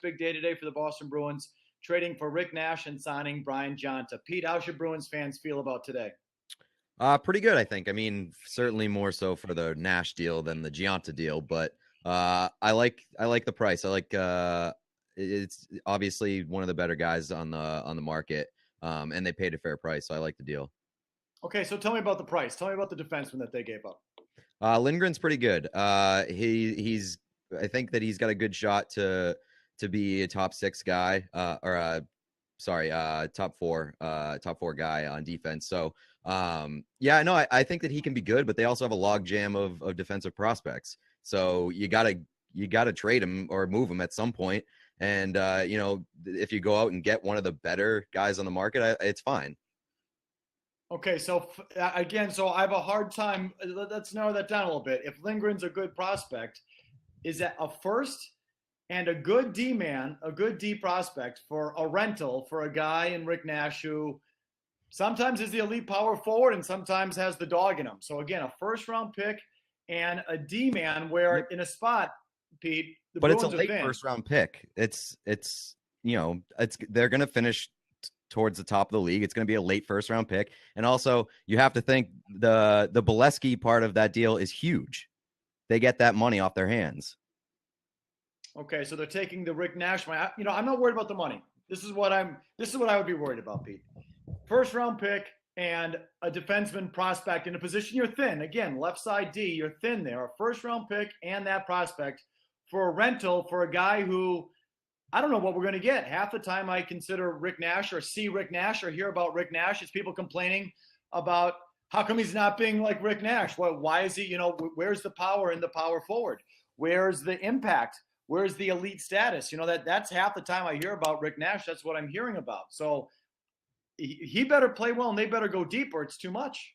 big day today for the Boston Bruins, trading for Rick Nash and signing Brian Jonta. Pete, how's your Bruins fans feel about today? Pretty good, I think. I mean, certainly more so for the Nash deal than the Giunta deal, but I like the price. It's obviously one of the better guys on the market, and they paid a fair price, so I like the deal. Okay, so tell me about the price. Tell me about the defenseman that they gave up. Lindgren's pretty good. He's I think that he's got a good shot to be a top six guy, top four guy on defense. So yeah, no, I think that he can be good, but they also have a log jam of defensive prospects. So you gotta trade him or move him at some point. And if you go out and get one of the better guys on the market, it's fine. Okay, so again, so I have a hard time. Let's narrow that down a little bit. If Lindgren's a good prospect, is that a first and a good D man, a good D prospect for a rental for a guy in Rick Nash who sometimes is the elite power forward and sometimes has the dog in him. So again, a first round pick and a D man where in a spot, Pete, the But it's a Bruins are late thin. first round pick. They're going to finish towards the top of the league. It's going to be a late first round pick. And also you have to think the Bolesky part of that deal is huge. They get that money off their hands. Okay, so they're taking the Rick Nash money. I'm not worried about the money. This is what I would be worried about, Pete. First round pick and a defenseman prospect in a position you're thin. Again, left side D, you're thin there. A first round pick and that prospect for a rental for a guy who I don't know what we're going to get. Half the time I consider Rick Nash or see Rick Nash or hear about Rick Nash, it's people complaining about how come he's not being like Rick Nash? Well, why is he, where's the power in the power forward? Where's the impact? Where's the elite status? That's half the time I hear about Rick Nash. That's what I'm hearing about. So he better play well and they better go deep or it's too much.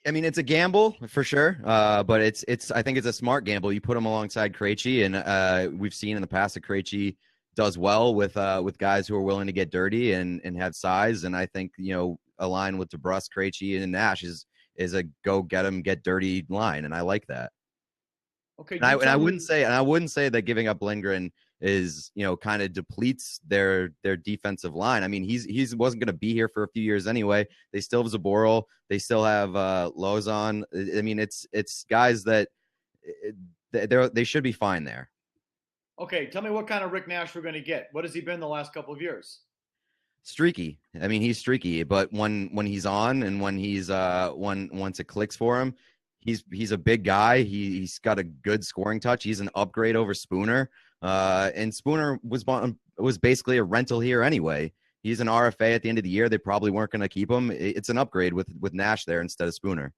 I mean, it's a gamble for sure, but I think it's a smart gamble. You put him alongside Krejci, and we've seen in the past that Krejci does well with guys who are willing to get dirty and have size. And I think a line with DeBrusque, Krejci, and Nash is a go get him, get dirty line, and I like that. Okay, and I wouldn't say that giving up Lindgren is kind of depletes their defensive line. I mean, he wasn't going to be here for a few years anyway. They still have Zaboral. They still have Lozon. I mean, it's guys that they should be fine there. Okay, tell me what kind of Rick Nash we're going to get. What has he been the last couple of years? Streaky. I mean, he's streaky, but when he's on and when he's once it clicks for him, he's a big guy. He's got a good scoring touch. He's an upgrade over Spooner. And Spooner was basically a rental here anyway. He's an RFA at the end of the year. They probably weren't going to keep him. It's an upgrade with Nash there instead of Spooner.